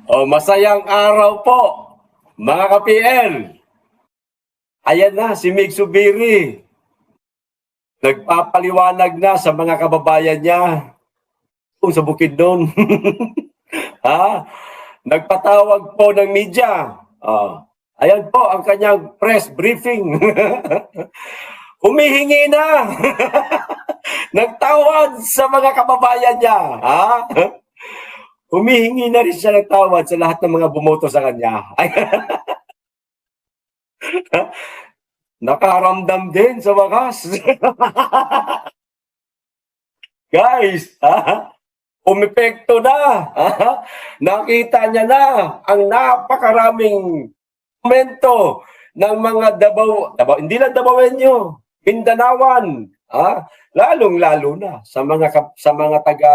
O, masayang araw po, mga ka-PL. Ayan na, si Mig Subiri. Nagpapaliwanag na sa mga kababayan niya kung sa Bukidnon. Ha? Nagpatawag po ng media. Ayan po ang kanyang press briefing. Humihingi na nagtawad sa mga kababayan niya. Ha? Humihingi na rin siya ng tawad sa lahat ng mga bumoto sa kanya. Nakaramdam din sa wakas. Guys, umepekto na. Nakita niya na ang napakaraming komento ng mga Davao, hindi lang Davaoenyo, Mindanawan, lalong-lalo na sa mga taga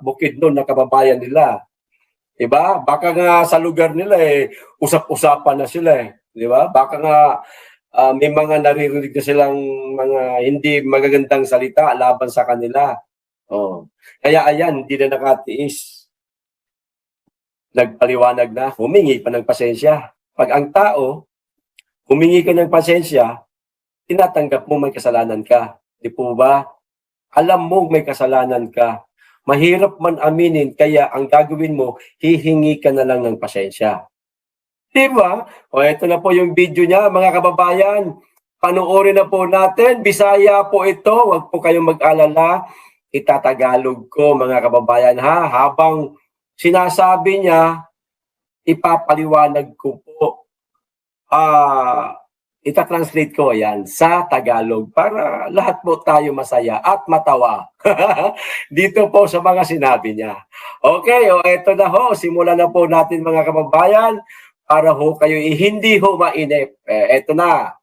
Bukidnon na kababayan nila. 'Di ba? Baka nga sa lugar nila usap-usapan na sila, 'di ba? Baka nga may mga naririnig na silang mga hindi magagandang salita laban sa kanila. Kaya ayan, hindi na nakatiis. Nagpaliwanag na, humingi pa ng pasensya. Pag ang tao, humingi ka ng pasensya, tinatanggap mo may kasalanan ka. Di po ba? Alam mo may kasalanan ka. Mahirap man aminin, kaya ang gagawin mo, hihingi ka na lang ng pasensya. Di ba? Ito na po yung video niya, mga kababayan. Panoorin na po natin. Bisaya po ito. Huwag po kayong mag-alala. Itatagalog ko, mga kababayan, habang sinasabi niya, ipapaliwanag ko po. Ita-translate ko yan sa Tagalog para lahat po tayo masaya at matawa. Dito po sa mga sinabi niya. Okay, eto na ho. Simulan na po natin, mga kababayan, para ho kayo hindi ho mainip. Eto na.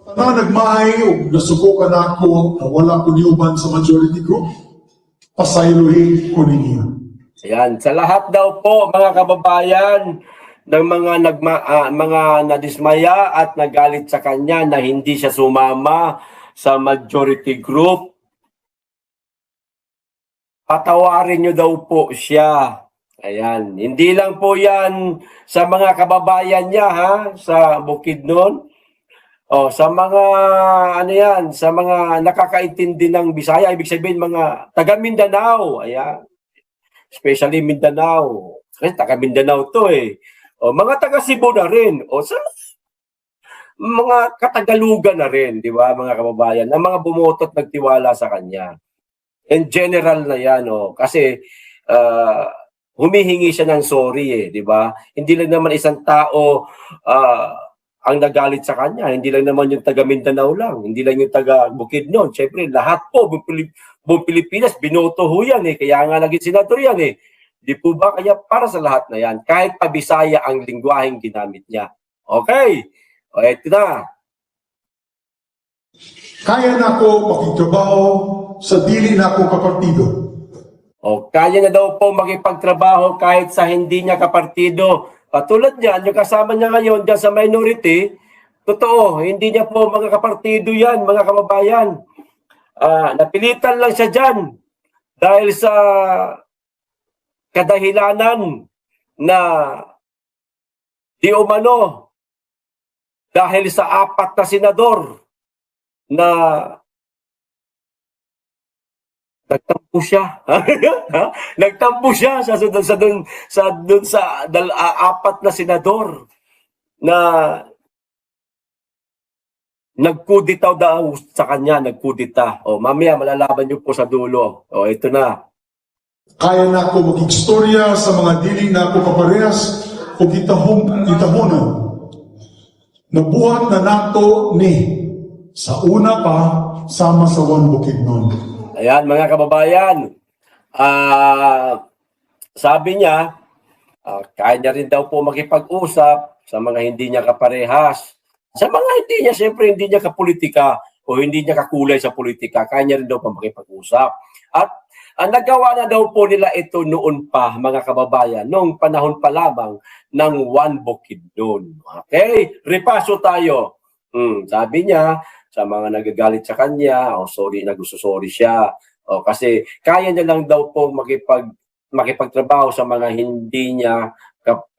Nagmahay o nasubukan ako na wala ko niuban sa majority group, pasaylohin ko ninyo. Ayan, sa lahat daw po, mga kababayan, ng mga nadismaya at nagalit sa kanya na hindi siya sumama sa majority group, patawarin nyo daw po siya. Ayan, hindi lang po yan sa mga kababayan niya, sa Bukidnon. Sa mga sa mga nakakaintindi ng Bisaya, ibig sabihin mga taga Mindanao, ayan. Especially Mindanao. Kasi taga Mindanao to mga taga Cebu na rin. Sa mga katagalugan na rin, di ba, mga kababayan, ang mga bumotot nagtiwala sa kanya. In general na yan, kasi humihingi siya ng sorry, di ba? Hindi lang naman isang tao ang nagalit sa kanya, hindi lang naman yung taga Mindanao lang, hindi lang yung taga Bukidnon. Siyempre, lahat po, buong Pilipinas, binoto ho yan kaya nga naging senador yan Di po ba? Kaya para sa lahat na yan, kahit pa Bisaya ang lingwaheng ginamit niya. Okay? Ito na. Kaya na ako makipagtrabaho sa dili na ako kapartido. Kaya na daw po makipagtrabaho kahit sa hindi niya kapartido. Tulad niyan, yung kasama niya ngayon dyan sa minority, totoo, hindi niya po mga kapartido yan, mga kababayan. Napilitan lang siya dyan dahil sa kadahilanan na di umano dahil sa 4 na senador na nagtampo siya. Nagtampo siya sa 4 na senador na nagkudita daw sa kanya, nagkudita. Mamaya malalaman niyo po sa dulo. Ito na. Kaya na ako mag-istorya sa mga dili na ako kaparehas o gitahonan. Nabuhat na nato ni sa una pa sama sa One Bukidnon. Ayan, mga kababayan, sabi niya, kaya niya rin daw po makipag-usap sa mga hindi niya kaparehas. Sa mga hindi niya, siyempre hindi niya kapolitika o hindi niya kakulay sa politika, kaya niya rin daw po makipag-usap. At nagawa na daw po nila ito noon pa, mga kababayan, noong panahon pa lamang ng One Bukidnon. Okay? Repaso tayo. Sabi niya, sa mga nagagalit sa kanya, sorry, nagsusorry siya. Kasi kaya niya lang daw po makipagtrabaho sa mga hindi niya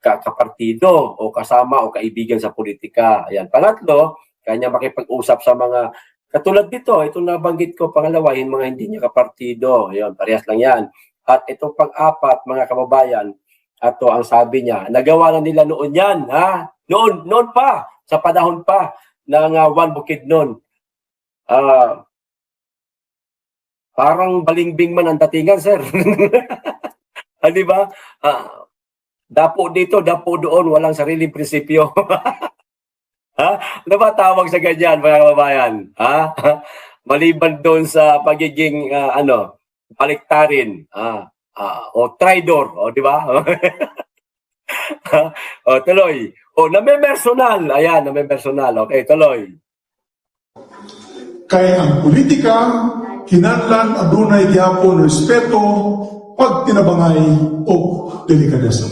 kapartido o kasama o kaibigan sa politika. Ayan. Pangatlo, kanya makipag-usap sa mga katulad dito, itong nabanggit ko, pangalawa, yung mga hindi niya kapartido. Ayan, parehas lang yan. At itong pang-apat, mga kababayan, ato ang sabi niya, nagawa na nila noon yan, ha? Noon pa, sa panahon pa ng Juan Bukidnon. Parang balimbing man ang datingan, sir. Di ba? Dapo dito, dapo doon, walang sariling prinsipyo. Ha? Ano ba tawag sa ganyan, mga kababayan? Ha? Maliban doon sa pagiging, baliktarin, o traidor, o di ba? O, tuloy. O, name-personal. Ayan, name-personal. Okay, tuloy. Kaya ang politika, kinahanglan adunay gyapon respeto, pagtinabangay o delikadesa.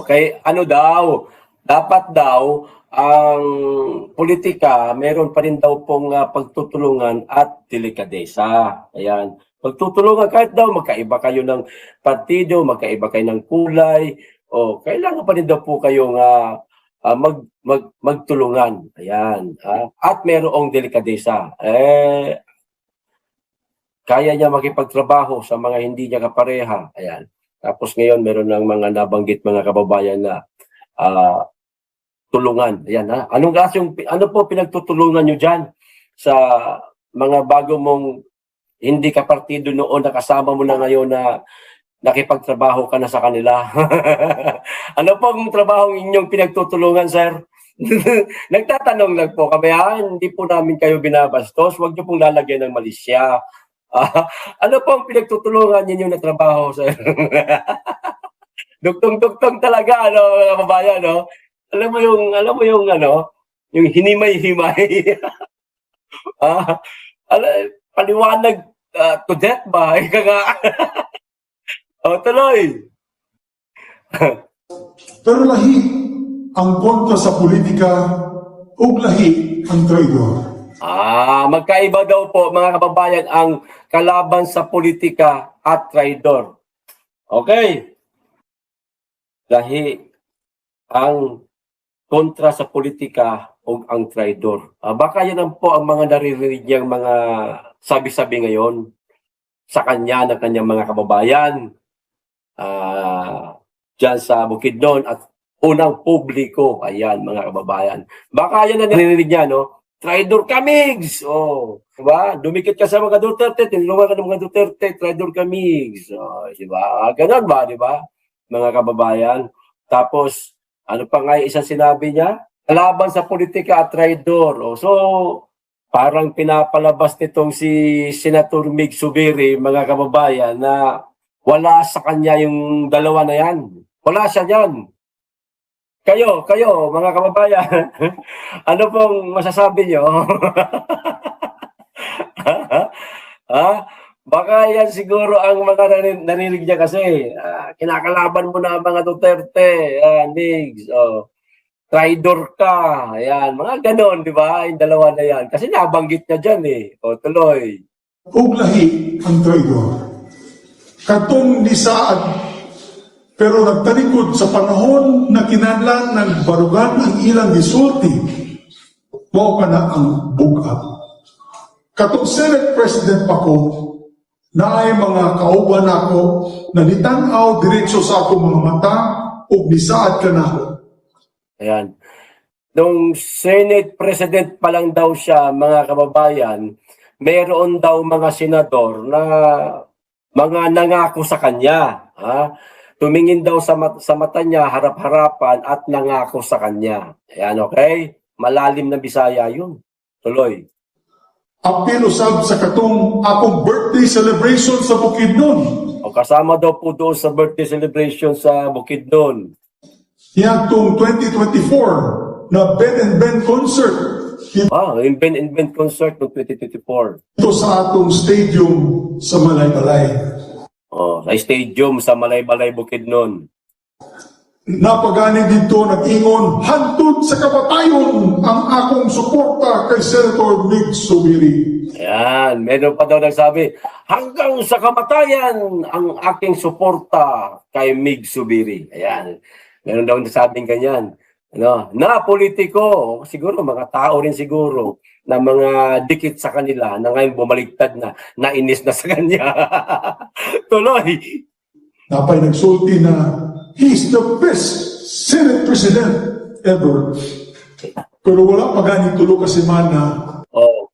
Okay, ano daw? Dapat daw ang politika, meron pa rin daw pong pagtutulungan at delikadesa. Ayan. Pagtutulungan kahit daw magkaiba kayo ng partido, magkaiba kayo ng kulay, o kailangan pa rin daw po kayong magtulungan. Ayan. At merong delikadesa. Kaya niya makipagtrabaho sa mga hindi niya kapareha. Ayan. Tapos ngayon meron ng mga nabanggit mga kababayan na tulungan. Ayan, ha? Ano po pinagtutulungan nyo dyan sa mga bago mong hindi ka partido noon, nakasama mo na ngayon na nakipagtrabaho ka na sa kanila? Ano pong trabaho inyong pinagtutulungan, sir? Nagtatanong lang po kami, hindi po namin kayo binabastos. Huwag nyo pong lalagyan ng malisya. Ano pong pinagtutulungan ninyo na trabaho, sir? Duktong-duktong talaga, mga kababayan, no? Alam mo yung yung hinimay-himay. Paliwanag to death ba? Ika nga. O, tuloy. Pero lahi ang kontra sa politika ug lahi ang traidor. Magkaiba daw po, mga kababayan, ang kalaban sa politika at traidor. Okay. Lahi ang kontra sa politika o ang traidor. Baka yan po ang mga naririnig niyang mga sabi-sabi ngayon sa kanya ng kanyang mga kababayan dyan sa Bukidnon at unang publiko. Ayan, mga kababayan. Baka yan ang naririnig niya, no? Traidor ka, Migs! Oh, diba? Dumikit ka sa mga Duterte, tinulungan ka ng mga Duterte, traidor ka, Migs. Oh, diba? Ganon ba, diba? Mga kababayan. Tapos, ano pa nga yung isang sinabi niya? Kalaban sa politika at traidor. O, so, parang pinapalabas nitong si Senator Mig Zubiri, mga kababayan, na wala sa kanya yung dalawa na yan. Wala siya yan. Kayo, mga kababayan, ano pong masasabi nyo? Baka yan siguro ang mga narinig niya kasi. Kinakalaban mo na ang mga Duterte, Migs, traidor ka, ayan, mga ganon, di ba? Yung dalawa na yan. Kasi nabanggit niya dyan O, tuloy. Ug lahi ang traidor. Katong nisaad, pero nagtalikod sa panahon na kinahanglan ng barugan ang ilang gisulti, mao ka na ang bugat. Katong Senate President pa ko, na ay mga kauban ako na nitanaw diretso sa akong mga mata ug nisaad ka na ako. Ayan. Nung Senate President pa lang daw siya, mga kababayan, meron daw mga senador na mga nangako sa kanya. Tumingin daw sa mata niya, harap-harapan at nangako sa kanya. Ayan, okay? Malalim na Bisaya yun. Tuloy. Apil usab sa katong akong birthday celebration sa Bukidnon. O kasama daw po doon sa birthday celebration sa Bukidnon. Yatong 2024 na Ben and Ben concert. Yung Ben and Ben concert noong 2024. Ito sa atong stadium sa Malaybalay. Sa stadium sa Malaybalay, Bukidnon. Napagani dito nag-ingon, hantod sa kamatayon ang akong suporta kay Senator Mig Zubiri. Ayan, meron pa daw nagsabi, hanggang sa kamatayan ang aking suporta kay Mig Zubiri. Ayan. Meron daw nasabing ganyan. Ano, na politiko, siguro mga tao rin siguro na mga dikit sa kanila na ngayon bumaliktad na, nainis na sa kanya. Tuloy. Napay nagsulti na he's the best Senate President ever. Pero wala pa gani tulo ka semana. Oh.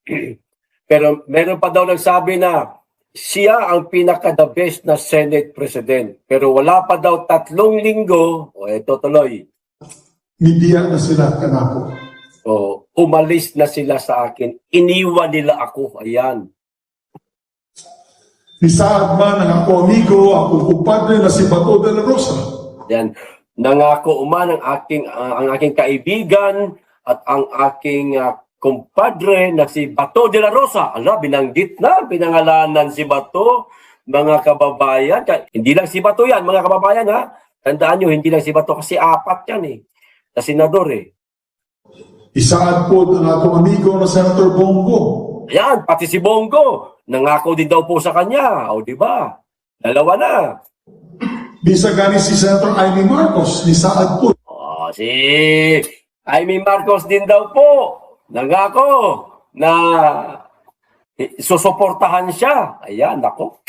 Pero meron pa daw nagsabi na siya ang pinaka-the best na Senate President. Pero wala pa daw 3 linggo, o eto tuloy, Media na sila kanako. umalis na sila sa akin. Iniwan nila ako. Ayan. Ni Saad man ang ako amigo, ako kumpadre na si Bato de la Rosa. Ayan. Nangako uman ang aking kaibigan at ang aking kumpadre na si Bato de la Rosa. Ala, binanggit na, pinangalanan si Bato, mga kababayan. Hindi lang si Bato yan, mga kababayan ha. Tandaan nyo, hindi lang si Bato kasi 4 yan eh. Na senador eh. Isaad po ang akong amigo na Senator Bongo. Ayan, pati si Bongo. Nangako din daw po sa kanya. O, di ba? Dalawa na. Bisa gani si Senator Amy Marcos, ni Saad po. Si Amy Marcos din daw po. Nangako na susuportahan siya. Ayan, nako.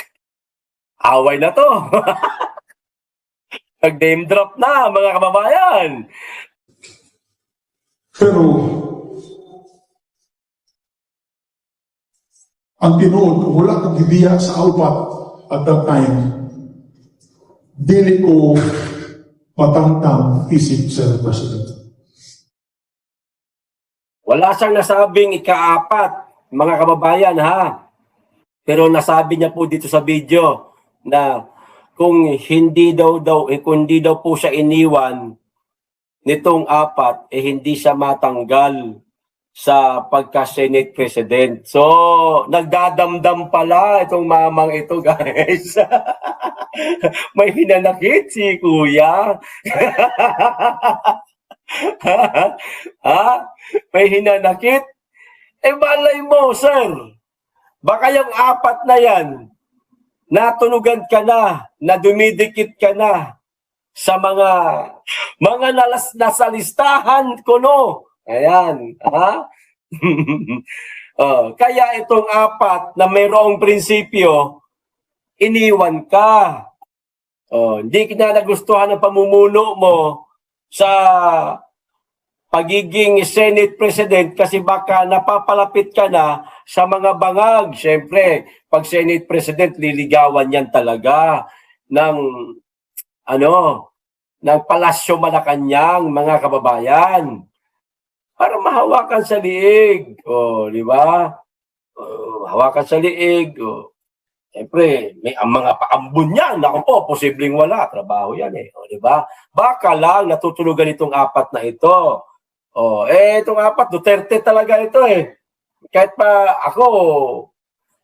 Away na to. Nag-name drop na, mga kababayan. Pero ang tinuod, kung wala kong gibiya sa aupat at that time, dili ko matangtang isip Senate President. Wala siyang nasabing ika-4, mga kababayan ha. Pero nasabi niya po dito sa video na kung hindi daw po siya iniwan nitong 4, hindi siya matanggal sa pagka-Senate President. So, nagdadamdam pala itong mamang ito, guys. May hinanakit si Kuya. Ha? May hinanakit? Malay mo, sir. Baka yung 4 na yan, natunugan ka na dumidikit ka na sa mga nasa listahan ko, no? Ayan, ha? Kaya itong 4 na mayroong prinsipyo, iniwan ka. Hindi ka nagustuhan ng pamumuno mo sa pagiging Senate President kasi baka napapalapit ka na sa mga bangag. Siyempre, pag Senate President, liligawan yan talaga ng ng Palasyo Malacanang, mga kababayan. Para mahawakan sa liig. Di ba? Hawakan sa liig. Siyempre, may ang mga paambun yan. Ako po, posibleng wala. Trabaho yan eh. Di ba? Baka lang natutulugan itong 4 na ito. Itong 4, Duterte talaga ito eh. Kahit pa ako,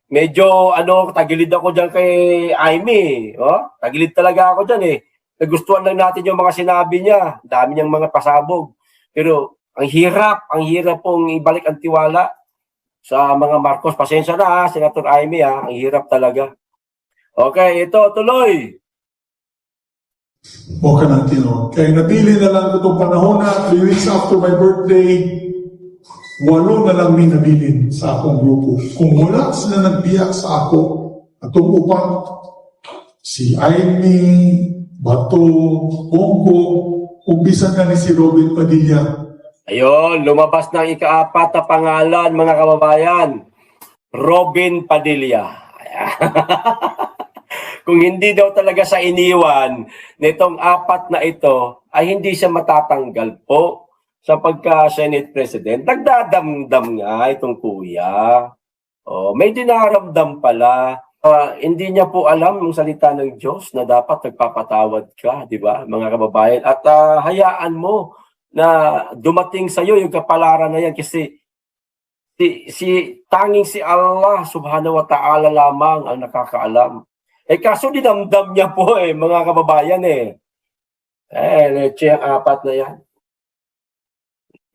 medyo tagilid ako dyan kay Amy. Tagilid talaga ako dyan eh. Nagustuhan lang natin yung mga sinabi niya. Dami niyang mga pasabog. Pero ang hirap pong ibalik ang tiwala sa mga Marcos. Pasensya na Senator Amy Ang hirap talaga. Okay, ito, tuloy. O kanang kaya napili na lang itong panahon na 3 weeks after my birthday, 8 na lang may nabilin sa akong grupo. Kung wala sila nagbiyak sa ako, atong upang si Amy, Bato, Bongo, umpisan ka ni si Robin Padilla. Ayun, lumabas na ang ika-4 na pangalan, mga kababayan. Robin Padilla. Kung hindi daw talaga sa iniwan nitong 4 na ito, ay hindi siya matatanggal po sa pagka-Senate President. Nagdadamdam nga itong kuya. May dinaramdam pala. Hindi niya po alam yung salita ng Diyos na dapat nagpapatawad ka, di ba, mga kababayan? At hayaan mo na dumating sa iyo yung kapalaran na yan kasi tanging si Allah subhanahu wa ta'ala lamang ang nakakaalam. Kaso dinamdam niya po mga kababayan leche ang 4 na yan.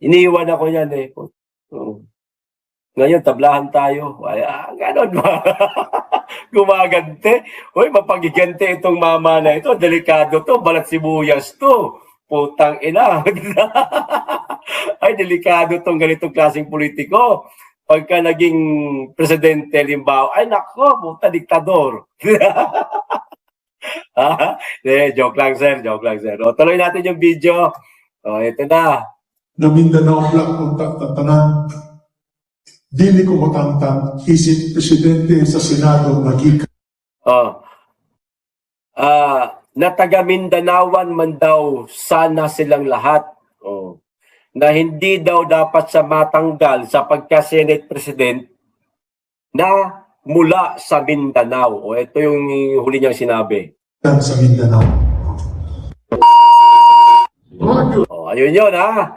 Iniwan ako yan Ngayon, tablahan tayo. Ganon ba? Gumagante. Mapagigante itong mama na ito. Delikado to. Balat sibuyas to. putang ina. Ay, delikado tong ganitong klaseng politiko. Pagka naging presidente, limbawa, ay nako, puta, diktador. Joke lang, sir. Joke lang, sir. O, tuloy natin yung video. O, ito na. Na Mindanao Black kung tanan. Dili ko matangtang isip presidente sa Senado naging Oh. Na taga Mindanawan man daw sana silang lahat. Oh. Na hindi daw dapat sa matanggal sa pagka-Senate President na mula sa Mindanao. O ito yung huli niyang sinabi. sa Mindanao. Oh, ayun yun ha.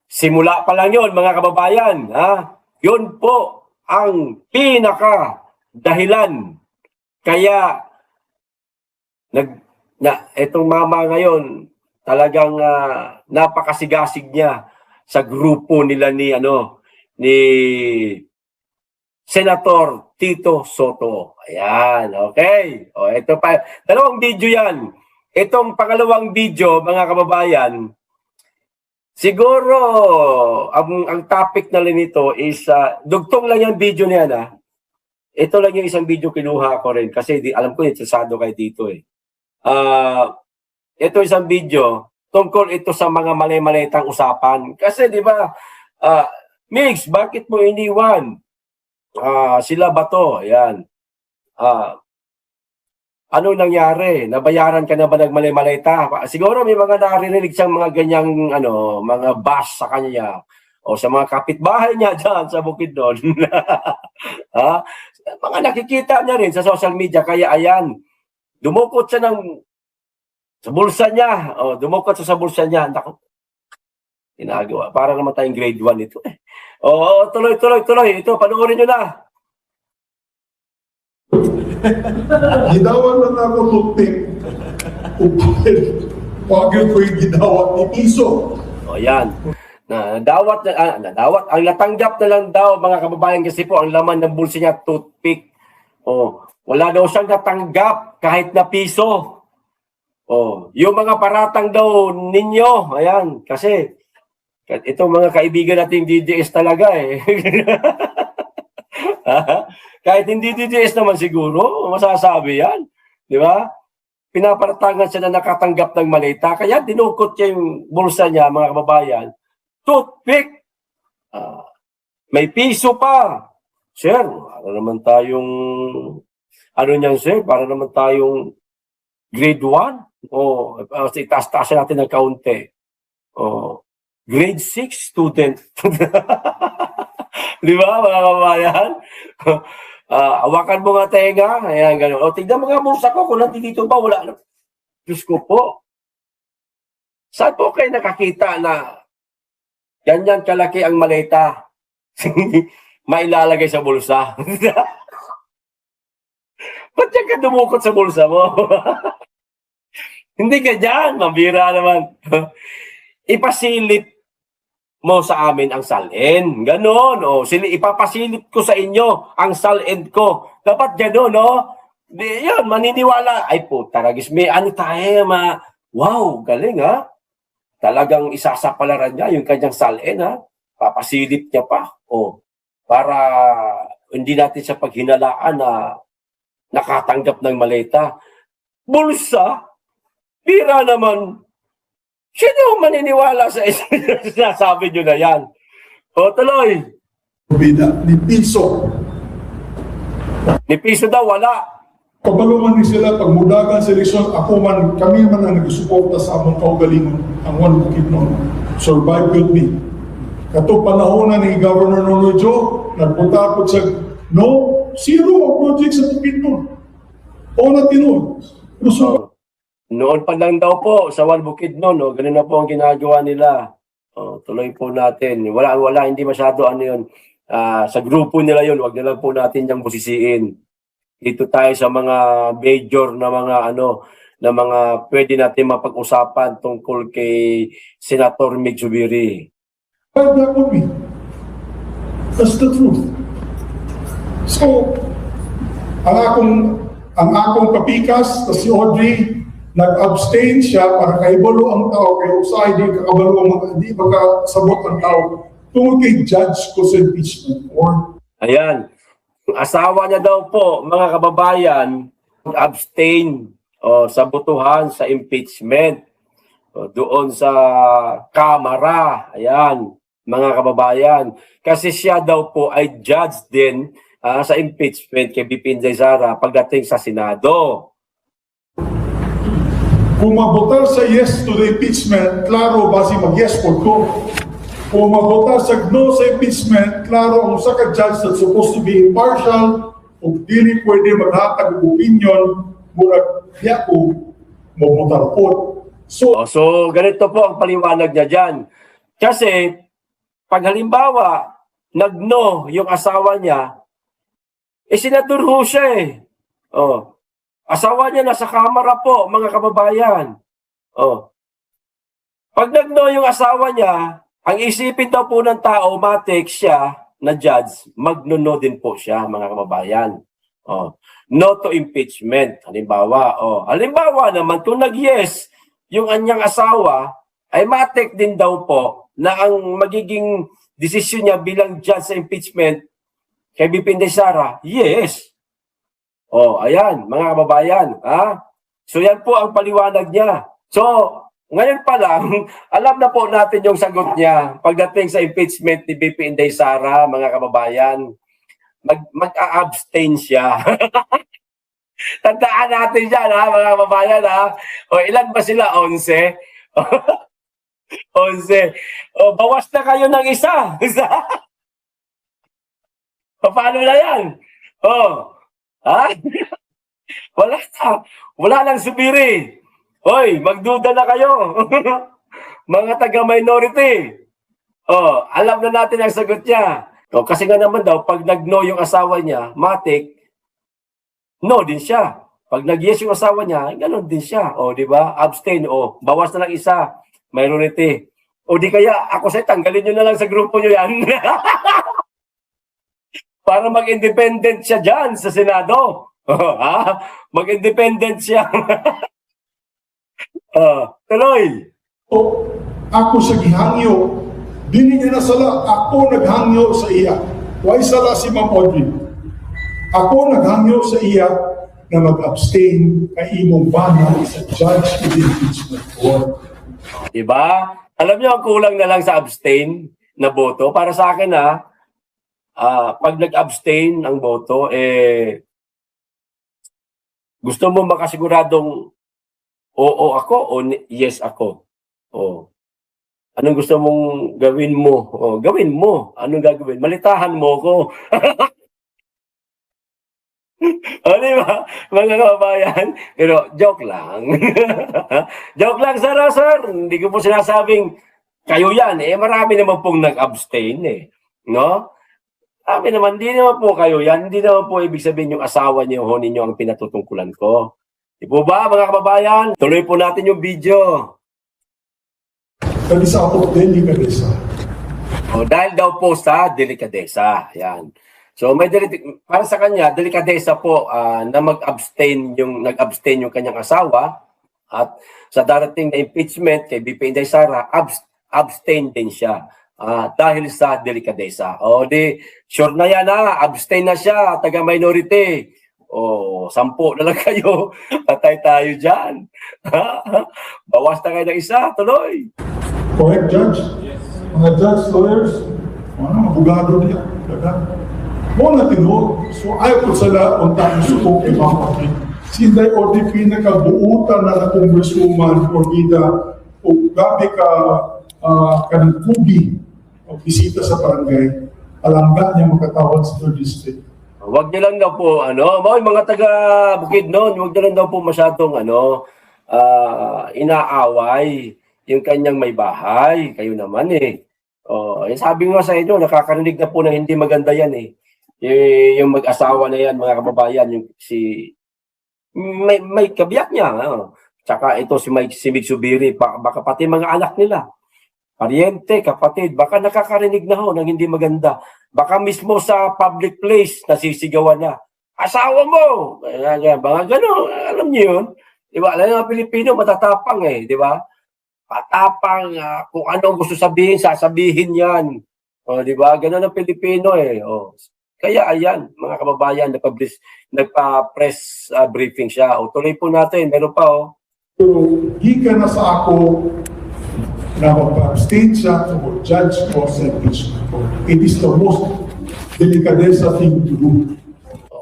Simula pa lang yun mga kababayan. Ha? Yun po ang pinaka dahilan. Kaya etong mama ngayon talagang napakasigasig niya sa grupo nila ni Senator Tito Soto. Ayan, okay. O ito pa, dalawang video yan. Itong pangalawang video, mga kababayan, siguro ang topic na rin ito is dugtong lang yung video niya na. Ito lang yung isang video kinuha ko rin kasi alam ko interesado kayo dito eh. Ito isang video tungkol ito sa mga mali-malitang usapan. Kasi di ba, Mix, bakit mo iniwan? Sila ba to? Ayan. Ano nangyari? Nabayaran ka na ba ng mali-malita? Siguro may mga naririnig siyang mga ganyang mga bash sa kanya o sa mga kapitbahay niya dyan sa Bukidnon. Mga nakikita niya rin sa social media. Kaya ayan, dumukot siya sa bulsa niya. Dumukot siya sa bulsa niya. Naku, ginagawa. Para naman tayong grade 1 ito eh. Tuloy. Ito, panoorin nyo na. Ginawa na ako tupik. Pagod ko yung ginawa ni Piso. Yan. Nadawat. Ang natanggap na lang daw mga kababayan kasi po ang laman ng bulsa niya, toothpick. Wala daw siyang natanggap kahit na piso. Yung mga paratang daw ninyo, ayan, kasi itong mga kaibigan nating DDS talaga eh. Kahit hindi DDS naman siguro, masasabi yan. Di ba? Pinaparatangan siya na nakatanggap ng malita. Kaya dinukot niya yung bulsa niya, mga kababayan. Toothpick! May piso pa. Sir, para naman tayong sir? Para naman tayong grade 1? Itaas-taas natin ng kaunti. Grade 6 student. Di ba, mga kababayan? Hawakan mo nga tenga. Ayan, gano'n. Tignan mo nga bulsa ko kung nandito ba. Wala. Diyos ko po. Saan po kayo nakakita na ganyan kalaki ang maleta mailalagay sa bulsa? Ba't yan ka dumukot sa bulsa mo? Hindi ka dyan. Mabira naman. Ipasilip mo sa amin ang salin. Ganon. Ipapasilip ko sa inyo ang salin ko. Dapat ganon, Yun, maniniwala. Ay po, taragis. May tayo, wow, galing, ha? Talagang isasapalaran niya yung kanyang salin, ha? Papasilip niya pa. Para hindi natin sa paghinalaan na nakatanggap ng maleta. Bulsa? Pira naman. Sino maniniwala sa sinasabi nyo na yan? Tuloy. Ni Piso. Ni Piso daw, wala. Kabaluman ni sila, pagmudagan sa eleksyon, kami man ang nagsuporta sa among kaugalingon, ang One Bukidnon. Survive with me. Kato panahon na ni Governor Nonojo, nagpunta po sa zero ang project sa Bukidnon. Na tinuod. Noon pa lang daw po sa One Bukidnon, ganun na po ang ginagawa nila. Tuloy po natin. Wala, hindi masyado yun. Sa grupo nila yun, wag na lang po natin yung busisiin. Dito tayo sa mga major na mga pwede natin mapag-usapan tungkol kay Senator Mig Zubiri. That would be. That's the truth. So, ang akong kapikas, si Audrey, nag-abstain siya para kaibalo ang tao, kaya usahay di kakabalo ang mga, di magkasabot ang tao tungkol kay judge ko sa impeachment or Ayan. Ang asawa niya daw po, mga kababayan, abstain sa botohan sa impeachment doon sa Kamara. Ayan, mga kababayan. Kasi siya daw po ay judge din sa impeachment kay BP Inday Sara pagdating sa Senado. kung mabotar sa yes to the impeachment, klaro basi mag-yes vote ko. Kung mabotar sa no sa impeachment, klaro ang usa ka judge that's supposed to be impartial o dili pwede maghatag og opinion murag diya ko mabotar po. So ganito po ang paliwanag niya dyan. Kasi pag halimbawa nag-no yung asawa niya, senador ho siya eh. Asawa niya nasa Kamara po, mga kababayan. Pag nag-no yung asawa niya, ang isipin daw po ng tao, matik siya na judge, mag-no din po siya, mga kababayan. No to impeachment, halimbawa. Halimbawa naman, kung nag-yes yung anyang asawa, ay matik din daw po na ang magiging desisyon niya bilang judge sa impeachment kay BP Inday Sara, yes. Ayan, mga kababayan. So yan po ang paliwanag niya. So, ngayon pa lang, alam na po natin yung sagot niya pagdating sa impeachment ni BP Inday Sara, mga kababayan. Mag-a-abstain siya. Tandaan natin yan, mga kababayan. Ilan ba sila? 11? 11. Bawas na kayo ng isa. Paano na yan? Wala na. Wala nang subiri. Hoy, magduda na kayo. Mga taga-minority. Alam na natin ang sagot niya. Kasi nga naman daw, pag nag-no yung asawa niya, matik, no din siya. Pag nag-yes yung asawa niya, ganoon din siya. Di ba? Abstain. Bawas na lang isa. Minority. Di kaya, ako sa'yo, tanggalin nyo na lang sa grupo nyo yan. Para mag-independent siya dyan sa Senado. Mag-independent siya. Tuloy. Ako sa gihangyo, dili niya na sala, ako naghangyo sa iya. Why sala si Ma'am Audrey? Ako naghangyo sa iya na mag-abstain kay imong bana sa judge of the impeachment court. Diba? Alam niyo, ang kulang na lang sa abstain na boto. Para sa akin pag nag-abstain ang boto, gusto mo makasiguradong oo ako o yes ako. Anong gusto mong gawin mo? Gawin mo. Anong gagawin? Malitahan mo ko. Di ba? Mga kababayan. Pero joke lang. Joke lang, sir. Hindi ko po sinasabing kayo yan. Marami naman pong nag-abstain no? Sabi naman, hindi naman po kayo yan. Hindi naman po ibig sabihin yung asawa niyo o ninyo ang pinatutungkulan ko. Di po ba, mga kababayan? Tuloy po natin yung video. Dahil sa ako, delikadesa. Dahil daw po sa delikadesa. Ayan. So, para sa kanya, delikadesa po na nag-abstain yung kanyang asawa at sa darating na impeachment kay BP Inday Sara, abstain din siya. Dahil sa delikadesa. Sure na yan abstain na siya, taga-minority. 10 na lang kayo. Patay tayo dyan. Bawas na kayo ng isa, tuloy. Correct, Judge? Yes. Mga judge, lawyers, abogado niya. Mo na tinod. So, ayaw ko sila kung tayo supong kay Ma'am Audrey. Sinday Audrey, pinakabuutan na na congresswoman or ida o gabi ka kanang pugi o bisita sa barangay, alangga niya makatawag sa 3rd district. Huwag niyo lang daw po, mga taga Bukidnon, huwag niyo lang daw po masyadong, inaaway yung kanyang may bahay. Kayo naman sabi nga sa inyo, nakakarinig na po na hindi maganda yan yung mag-asawa na yan, mga kababayan, yung may kabiyak niya. Tsaka ito si Mig Subiri, baka pati mga anak nila. Pariente, kapatid, baka nakakarinig na ng hindi maganda. Baka mismo sa public place, nasisigawan na. Asawa mo! Mga gano'n, alam niyo yun. Di ba? Alam ng mga Pilipino, matatapang eh, di ba? Matapang, kung ano ang gusto sabihin, sasabihin yan. O, di ba? Ganun ang Pilipino eh. O. Kaya ayan, mga kababayan, nagpa-press briefing siya. O, tuloy po natin, meron pa oh. So, gikan na sa ako na magpa-abstain siya to judge or impeachment. It is the most delicadeza thing to do.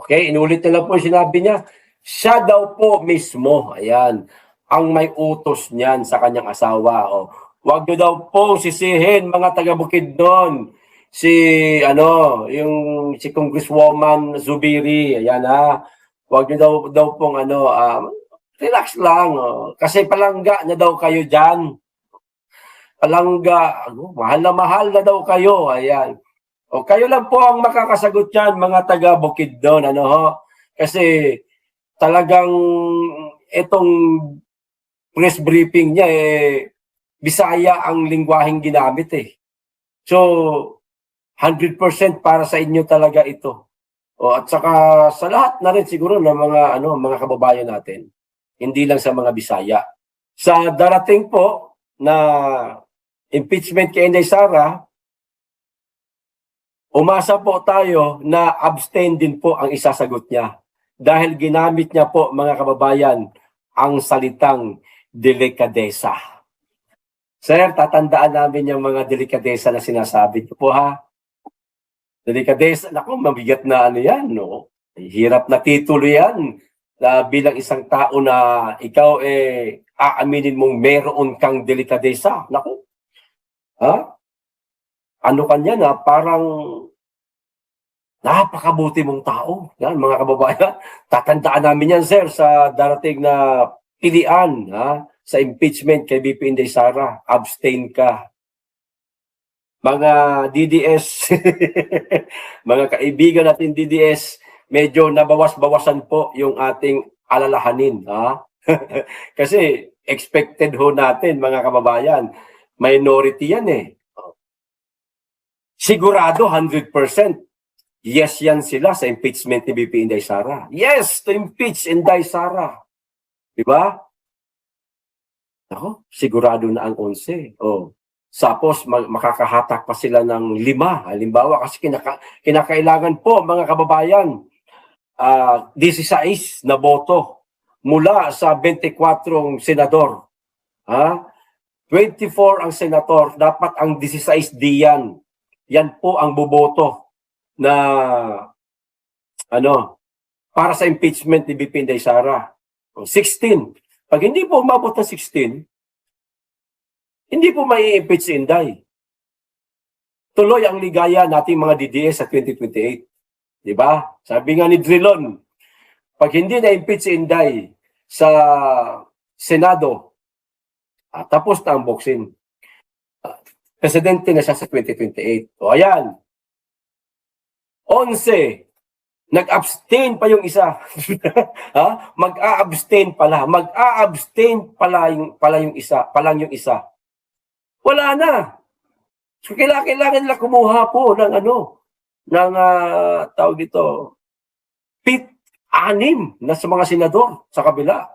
Okay, inulit na lang po yung sinabi niya. Siya daw po mismo, ayan, ang may utos niyan sa kanyang asawa. O, wag niyo daw pong sisihin mga taga-Bukidnon. Si, si Congresswoman Zubiri, ayan ha. Wag niyo daw pong relax lang. Kasi palangga na daw kayo dyan. Palangga, mahal na daw kayo, ayan. O kayo lang po ang makakasagot yan, mga taga Bukidnon, Kasi talagang itong press briefing niya Bisaya ang lingwaheng ginamit eh. So 100% para sa inyo talaga ito. O at saka sa lahat na rin siguro ng mga kababayan natin. Hindi lang sa mga Bisaya. Sa darating po na impeachment kay Inday Sara, umasa po tayo na abstain din po ang isasagot niya. Dahil ginamit niya po, mga kababayan, ang salitang delikadesa. Sir, tatandaan namin yung mga delikadesa na sinasabi ko po ha. Delikadesa, naku, mabigat na yan, no? Hirap na titulo yan na bilang isang tao na ikaw aaminin mong meron kang delikadesa. Naku, ha? Ano kanya na parang napakabuti mong tao. Yan, mga kababayan. Tatandaan namin yan, sir, sa darating na pilian sa impeachment kay BP Inday Sara. Abstain ka. Mga DDS, mga kaibigan natin DDS, medyo nabawas-bawasan po yung ating alalahanin. Kasi expected ho natin, mga kababayan, minority yan eh. Sigurado 100%. Yes yan sila sa impeachment ni BP Inday Sara. Yes, to impeach Inday Sara. Diba? Ako, sigurado na ang 11. Oh. Tapos makakahatak pa sila ng 5. Halimbawa, kasi kinakailangan po, mga kababayan, 16 na boto mula sa 24 senador. 24 ang senator, dapat ang 16 diyan. Yan po ang boboto na para sa impeachment ni BP Inday Sara. 16. Pag hindi po umabot ng 16, hindi po may impeach si Inday. Tuloy ang ligaya nating mga DDS sa 2028. Di ba? Sabi nga ni Drilon, pag hindi na-impeach si Inday sa Senado, tapos na ang boxing. Presidente na siya sa 2028. O ayan. 11. Nag-abstain pa yung isa. Mag-a-abstain pala. Mag-a-abstain pala yung isa. Palang yung isa. Wala na. So, kailangan nila kumuha po ng tawag dito, anim na sa mga senador sa kabila.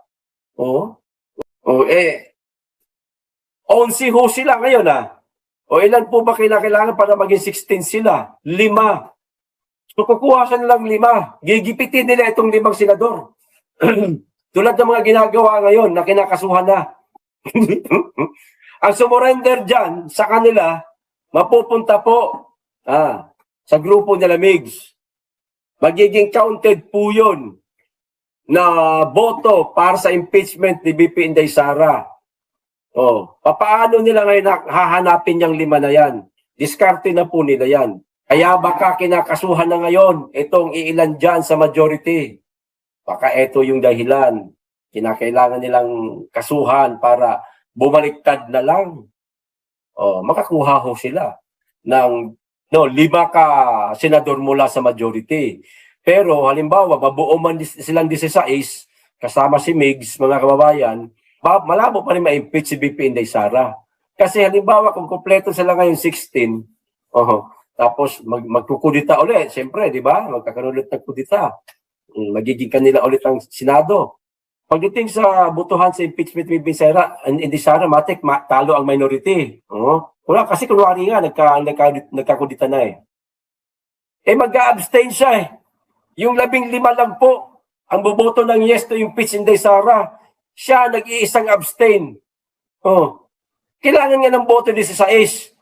11 ho sila ngayon O ilan po ba kailangan para maging 16 sila? 5. So kukuha siya nilang 5. Gigipitin nila itong 5 senador. Tulad ng mga ginagawa ngayon na kinakasuhan na. Ang sumurrender dyan sa kanila, mapupunta po sa grupo nila Migs. Magiging counted po yun na boto para sa impeachment ni BP Inday Sara. Paano nila ngayon hahanapin yung 5 na yan? Diskarte na po nila yan. Kaya baka kinakasuhan na ngayon itong iilan dyan sa majority. Baka ito yung dahilan. Kinakailangan nilang kasuhan para bumaliktad na lang. Makakuha ho sila ng 5 ka senador mula sa majority. Pero halimbawa, mabuo man silang 16 kasama si Migs, mga kababayan, malabo pa rin ma-impeach si BP Inday Sara. Kasi halimbawa, kung kompleto sila ngayon 16, tapos magkukudita ulit, siyempre, di ba? Magkakaroon ulit ng kudita. Magiging kanila ulit ang Senado. Pagdating sa botohan sa impeachment ni Sara, hindi Sara, matik, talo ang minority. Wala, kasi kunwari nga, nagkakudita na eh. Mag-a-abstain siya eh. Yung 15 lang po, ang boboto ng yes to impeach Inday Sara, siya nag-iisang abstain. Kailangan nga ng boto 16.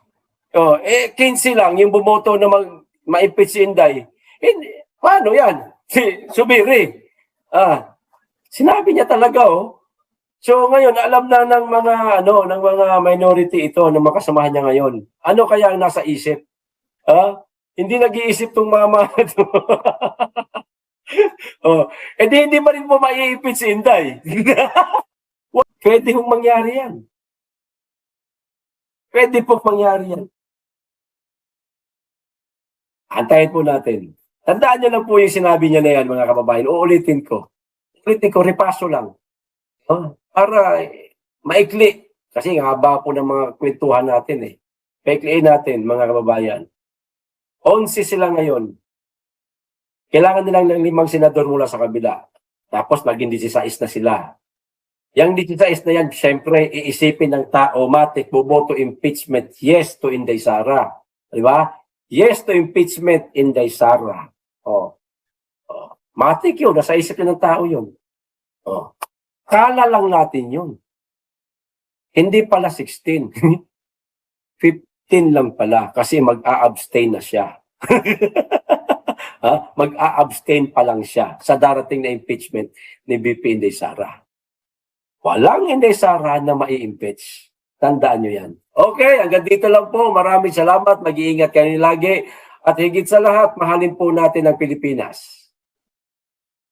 15 lang yung bumoto na ma-impeach si Inday. Paano yan? Subiri. Sinabi niya talaga So ngayon alam na ng mga minority ito ng mga kasamahan niya ngayon. Ano kaya ang nasa isip? Hindi nag-iisip tong mama to. Hindi ba rin po mai-impeach si Inday? Pwede hong mangyari yan. Pwede po mangyari yan. Antayin po natin. Tandaan niyo lang po yung sinabi niya na yan, mga kababayan. Uulitin ko, repaso lang. Para maikli. Kasi haba po ng mga kwentuhan natin eh. Paikliin natin, mga kababayan. 11 sila ngayon. Kailangan nilang ng 5 senador mula sa kabila. Tapos maging 16 na sila. Yang 16 na yan, siyempre, iisipin ng tao, matik, boboto impeachment, yes to Inday Sara. Di ba? Yes to impeachment, Inday Sara. Matik yun, nasa isip ng tao yun. Kala lang natin yun. Hindi pala 16. 15 lang pala, kasi mag-a-abstain na siya. Mag-a-abstain pa lang siya sa darating na impeachment ni BP Inday Sara. Walang Inday Sara na mai-impeach. Tandaan nyo yan. Okay, hanggang dito lang po. Maraming salamat. Mag-iingat kayo lagi. At higit sa lahat, mahalin po natin ang Pilipinas.